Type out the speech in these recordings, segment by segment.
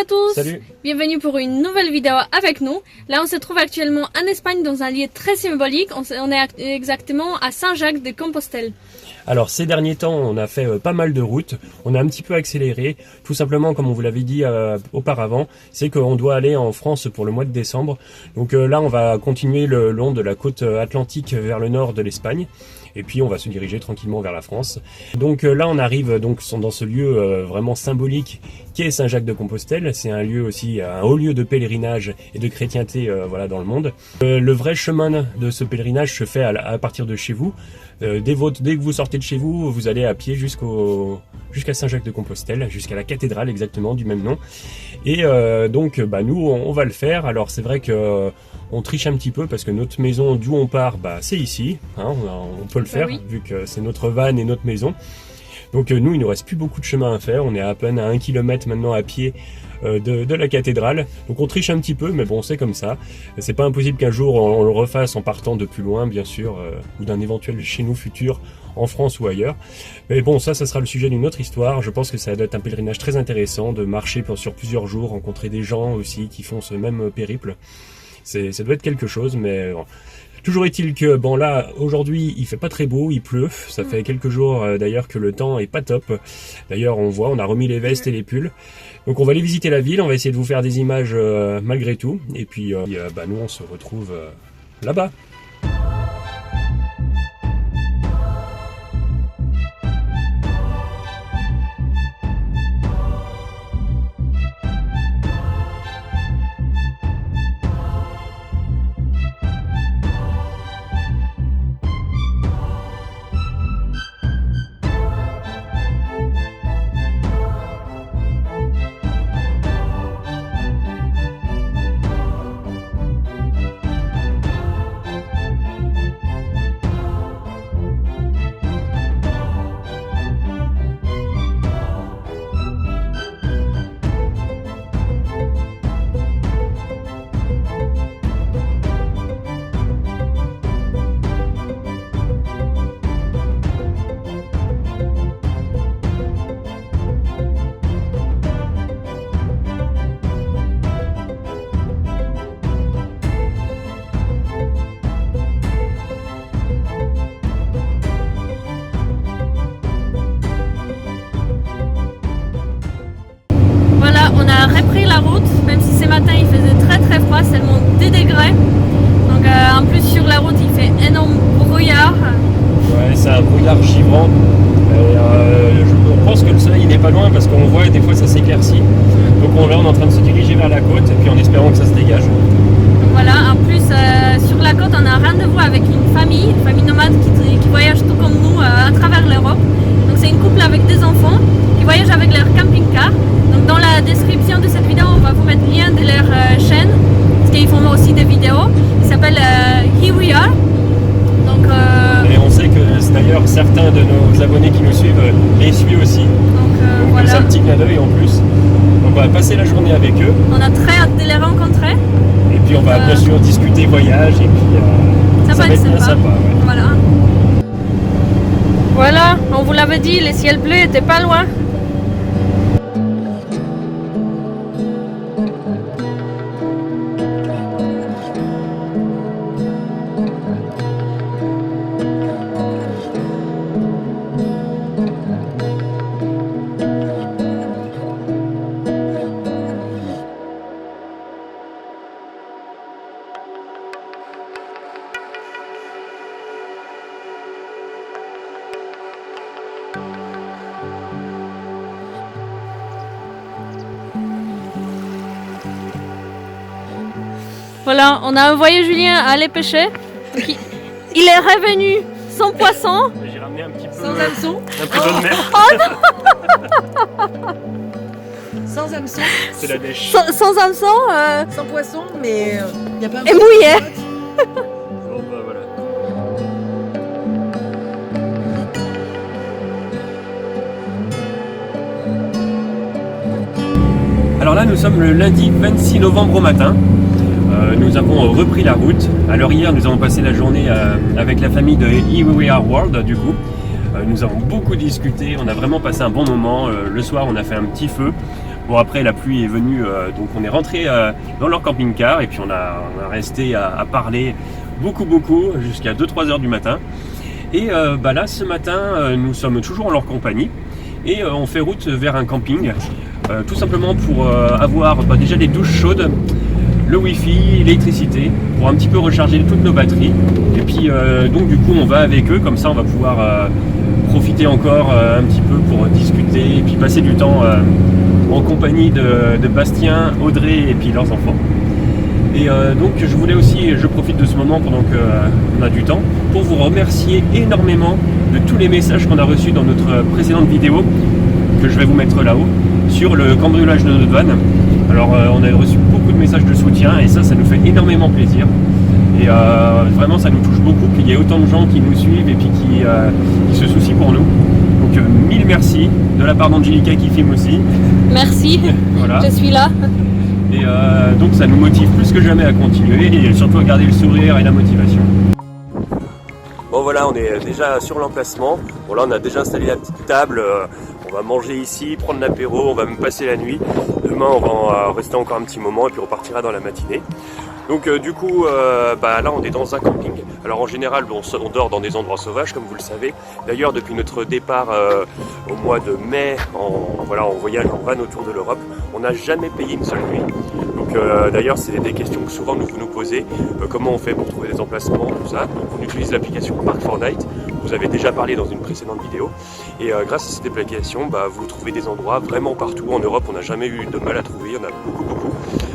à tous. Salut. Bienvenue pour une nouvelle vidéo avec nous. Là on se trouve actuellement en Espagne dans un lieu très symbolique. On est exactement à Saint-Jacques-de-Compostelle. Alors ces derniers temps on a fait pas mal de routes, on a un petit peu accéléré, tout simplement comme on vous l'avait dit auparavant, c'est qu'on doit aller en France pour le mois de décembre. Donc là on va continuer le long de la côte atlantique vers le nord de l'Espagne. Et puis on va se diriger tranquillement vers la France. Donc là on arrive donc dans ce lieu vraiment symbolique qui est Saint-Jacques-de-Compostelle. C'est un lieu aussi, un haut lieu de pèlerinage et de chrétienté voilà, dans le monde. Le vrai chemin de ce pèlerinage se fait à partir de chez vous. Dès que vous sortez de chez vous, vous allez à pied jusqu'à Saint-Jacques-de-Compostelle, jusqu'à la cathédrale exactement du même nom. Et donc nous on va le faire. Alors c'est vrai que on triche un petit peu parce que notre maison d'où on part, c'est ici, hein, on peut le faire vu que c'est notre van et notre maison. Donc nous il nous reste plus beaucoup de chemin à faire, on est à peine à 1 km maintenant à pied de la cathédrale. Donc on triche un petit peu, mais bon c'est comme ça. C'est pas impossible qu'un jour on le refasse en partant de plus loin bien sûr, ou d'un éventuel chez nous futur en France ou ailleurs. Mais bon ça sera le sujet d'une autre histoire. Je pense que ça doit être un pèlerinage très intéressant de marcher sur plusieurs jours, rencontrer des gens aussi qui font ce même périple. Ça doit être quelque chose, mais bon. Toujours est-il que là aujourd'hui il fait pas très beau, il pleut, ça fait quelques jours d'ailleurs que le temps est pas top. D'ailleurs on a remis les vestes et les pulls. Donc on va aller visiter la ville, on va essayer de vous faire des images malgré tout. Et puis nous on se retrouve là-bas. On a repris la route, même si ce matin il faisait très très froid, seulement 10 degrés. Donc en plus sur la route il fait énorme brouillard. Ouais, c'est un brouillard givrant. Je pense que le soleil n'est pas loin parce qu'on voit et des fois ça s'éclaircit. Donc on est en train de se diriger vers la côte et puis en espérant que ça se dégage. Donc voilà, en plus sur la côte on a un rendez-vous avec une famille nomade qui voyage tout comme nous à travers l'Europe. Donc c'est une couple avec des enfants qui voyagent avec leur camping-car. Donc dans la description de cette vidéo, on va vous mettre le lien de leur chaîne, parce qu'ils font aussi des vidéos. Il s'appelle Here We Are. Donc, et on sait que d'ailleurs certains de nos abonnés qui nous suivent les suivent aussi. Donc voilà. C'est un petit clin d'œil en plus. Donc on va passer la journée avec eux. On a très hâte de les rencontrer. Et puis on va bien sûr discuter voyage et puis ça va être bien sympa. Ouais. Voilà, on vous l'avait dit, le ciel bleu était pas loin. Voilà, on a envoyé Julien à aller pêcher. Donc, il est revenu sans poisson. J'ai ramené un petit peu sans hameçon. Un peu d'eau de mer. Oh non. Sans hameçon. C'est la dèche. Sans hameçon. Sans poisson, mais il n'y a pas un et mouillé. Bon voilà. Alors là nous sommes le lundi 26 novembre au matin. Nous avons repris la route. Alors hier nous avons passé la journée avec la famille de Here We Are World du coup. Nous avons beaucoup discuté, on a vraiment passé un bon moment. Le soir on a fait un petit feu. Bon, après la pluie est venue, donc on est rentré dans leur camping-car et puis on a resté à parler beaucoup jusqu'à 2-3 heures du matin. Et là ce matin nous sommes toujours en leur compagnie et on fait route vers un camping, tout simplement pour avoir déjà des douches chaudes, le wifi, l'électricité, pour un petit peu recharger toutes nos batteries. Et puis donc du coup on va avec eux, comme ça on va pouvoir profiter encore un petit peu pour discuter et puis passer du temps en compagnie de Bastien, Audrey et puis leurs enfants. Et donc je voulais aussi, je profite de ce moment pendant qu'on a du temps, pour vous remercier énormément de tous les messages qu'on a reçus dans notre précédente vidéo, que je vais vous mettre là-haut, sur le cambriolage de notre van. Alors on a reçu beaucoup de messages de soutien et ça nous fait énormément plaisir. Et vraiment ça nous touche beaucoup qu'il y ait autant de gens qui nous suivent et puis qui se soucient pour nous. Donc mille merci de la part d'Angelica qui filme aussi. Merci, voilà. Je suis là. Et donc ça nous motive plus que jamais à continuer et surtout à garder le sourire et la motivation. Bon voilà, on est déjà sur l'emplacement. Bon là on a déjà installé la petite table, on va manger ici, prendre l'apéro, on va même passer la nuit. Demain on va rester encore un petit moment et puis on partira dans la matinée. Donc du coup, là on est dans un camping. Alors en général, on dort dans des endroits sauvages, comme vous le savez. D'ailleurs, depuis notre départ au mois de mai, en voyage en van autour de l'Europe, on n'a jamais payé une seule nuit. Donc d'ailleurs, c'est des questions que souvent vous nous posez. Comment on fait pour trouver des emplacements, tout ça. Donc on utilise l'application Park4Night. Vous avez déjà parlé dans une précédente vidéo. Et grâce à cette application, vous trouvez des endroits vraiment partout. En Europe, on n'a jamais eu de mal à trouver. Il y en a beaucoup.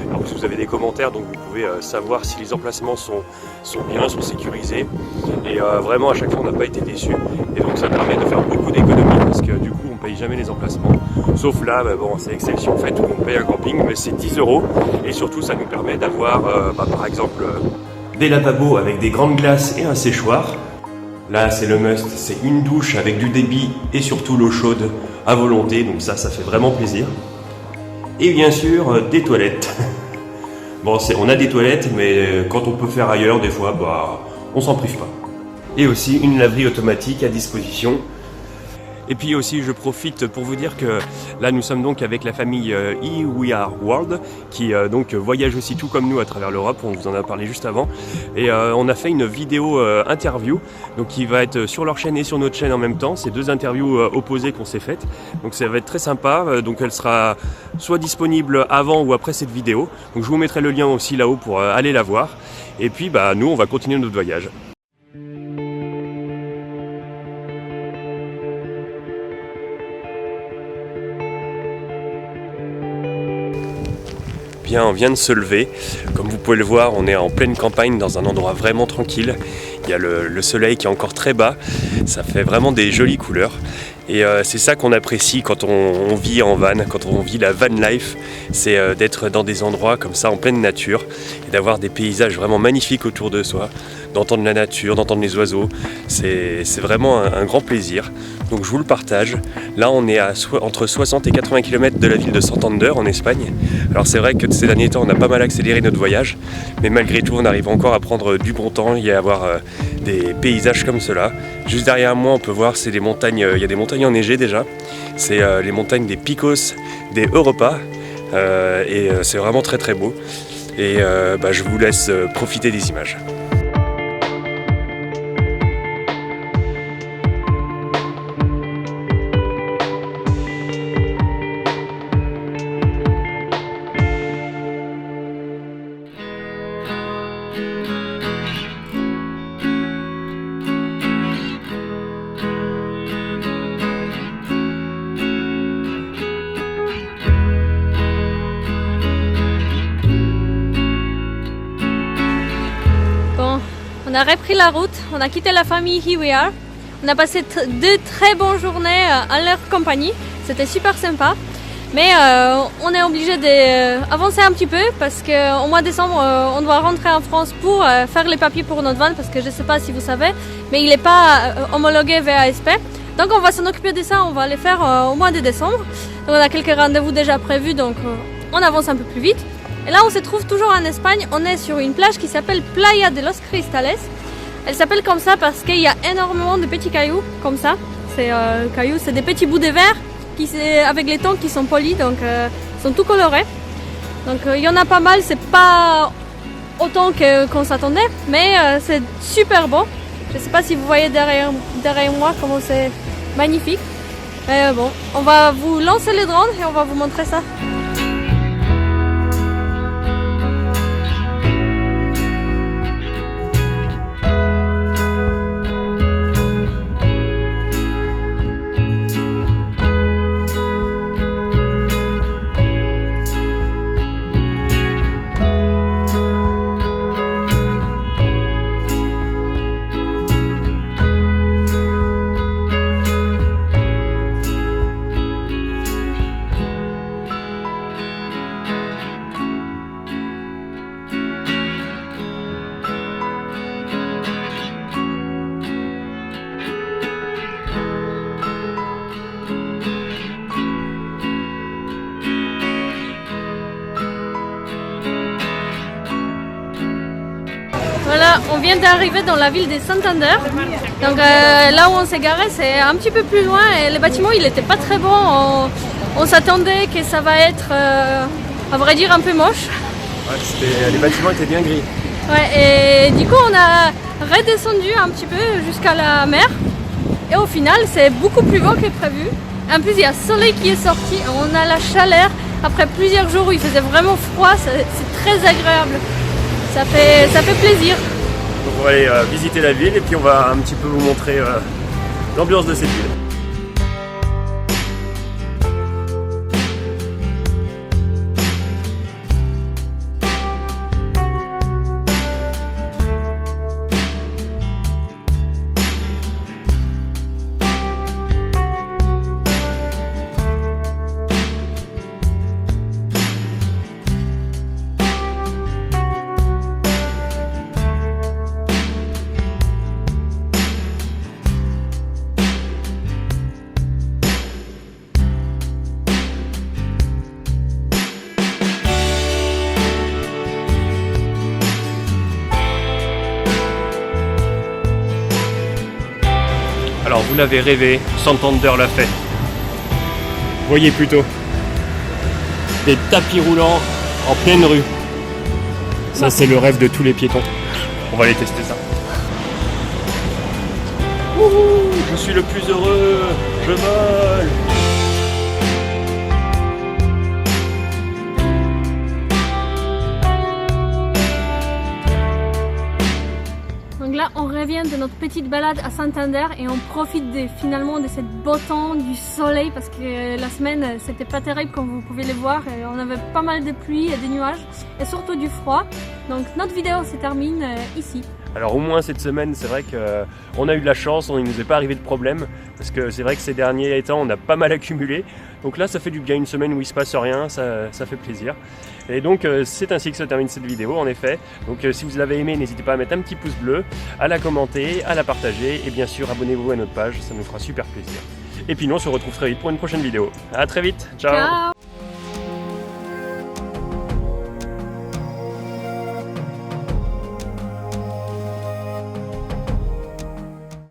Alors vous avez des commentaires, donc vous pouvez savoir si les emplacements sont bien, sont sécurisés. Et vraiment, à chaque fois, on n'a pas été déçus. Et donc ça permet de faire beaucoup d'économies parce que du coup, on ne paye jamais les emplacements. Sauf là, c'est exception faite où on paye un camping, mais c'est 10 €. Et surtout, ça nous permet d'avoir, par exemple, des lavabos avec des grandes glaces et un séchoir. Là, c'est le must, c'est une douche avec du débit et surtout l'eau chaude à volonté. Donc ça fait vraiment plaisir. Et bien sûr, des toilettes. Bon, on a des toilettes, mais quand on peut faire ailleurs, des fois, on s'en prive pas. Et aussi une laverie automatique à disposition. Et puis aussi, je profite pour vous dire que là, nous sommes donc avec la famille We Are World, qui donc voyage aussi tout comme nous à travers l'Europe. On vous en a parlé juste avant. Et on a fait une vidéo interview, donc qui va être sur leur chaîne et sur notre chaîne en même temps. C'est deux interviews opposées qu'on s'est faites. Donc ça va être très sympa. Donc elle sera soit disponible avant ou après cette vidéo. Donc je vous mettrai le lien aussi là-haut pour aller la voir. Et puis nous, on va continuer notre voyage. On vient de se lever, comme vous pouvez le voir, on est en pleine campagne dans un endroit vraiment tranquille. Il y a le soleil qui est encore très bas, ça fait vraiment des jolies couleurs. Et c'est ça qu'on apprécie quand on vit en van, quand on vit la van life, c'est d'être dans des endroits comme ça en pleine nature et d'avoir des paysages vraiment magnifiques autour de soi, d'entendre la nature, d'entendre les oiseaux. C'est vraiment un grand plaisir. Donc je vous le partage. Là on est entre 60 et 80 km de la ville de Santander en Espagne. Alors c'est vrai que ces derniers temps on a pas mal accéléré notre voyage, mais malgré tout on arrive encore à prendre du bon temps et à avoir des paysages comme cela. Juste derrière moi on peut voir c'est des montagnes, il y a des montagnes enneigées déjà. C'est les montagnes des Picos des Europa et c'est vraiment très très beau. Et je vous laisse profiter des images. On a repris la route, on a quitté la famille Here We Are. On a passé deux très bonnes journées en leur compagnie, c'était super sympa. Mais on est obligé d'avancer un petit peu parce qu'au mois de décembre, on doit rentrer en France pour faire les papiers pour notre van parce que je ne sais pas si vous savez, mais il n'est pas homologué VASP. Donc on va s'en occuper de ça, on va les faire au mois de décembre. Donc on a quelques rendez-vous déjà prévus, donc on avance un peu plus vite. Et là on se trouve toujours en Espagne, on est sur une plage qui s'appelle Playa de los Cristales. Elle s'appelle comme ça parce qu'il y a énormément de petits cailloux comme ça. C'est des petits bouts de verre avec les tons qui sont polis, donc Ils sont tout colorés. Donc il y en a pas mal, c'est pas autant qu'on s'attendait, mais c'est super beau. Je sais pas si vous voyez derrière moi comment c'est magnifique. Mais bon, on va vous lancer les drones et on va vous montrer ça. Voilà, on vient d'arriver dans la ville de Santander. Donc là où on s'est garé, c'est un petit peu plus loin et le bâtiment il n'était pas très bon. On s'attendait que ça va être, à vrai dire, un peu moche. Ouais, les bâtiments étaient bien gris. Ouais, et du coup on a redescendu un petit peu jusqu'à la mer. Et au final, c'est beaucoup plus beau que prévu. En plus, il y a le soleil qui est sorti. On a la chaleur. Après plusieurs jours où il faisait vraiment froid, c'est très agréable. Ça fait plaisir. Donc on va aller visiter la ville et puis on va un petit peu vous montrer l'ambiance de cette ville. Alors vous l'avez rêvé, Santander l'a fait. Voyez plutôt. Des tapis roulants en pleine rue. Ça c'est le rêve de tous les piétons. On va aller tester ça. Wouhou, je suis le plus heureux, je vole. Donc là, on revient de notre petite balade à Santander et on profite finalement de cette beau temps, du soleil, parce que la semaine, c'était pas terrible comme vous pouvez le voir. Et on avait pas mal de pluie et de nuages et surtout du froid. Donc notre vidéo se termine ici. Alors au moins cette semaine, c'est vrai qu'on a eu de la chance, il ne nous est pas arrivé de problème, parce que c'est vrai que ces derniers temps, on a pas mal accumulé. Donc là, ça fait du bien, une semaine où il se passe rien, ça fait plaisir. Et donc c'est ainsi que se termine cette vidéo, en effet. Donc si vous l'avez aimé, n'hésitez pas à mettre un petit pouce bleu, à la commenter, à la partager, et bien sûr, abonnez-vous à notre page, ça nous fera super plaisir. Et puis nous, on se retrouve très vite pour une prochaine vidéo. À très vite, ciao. Ciao.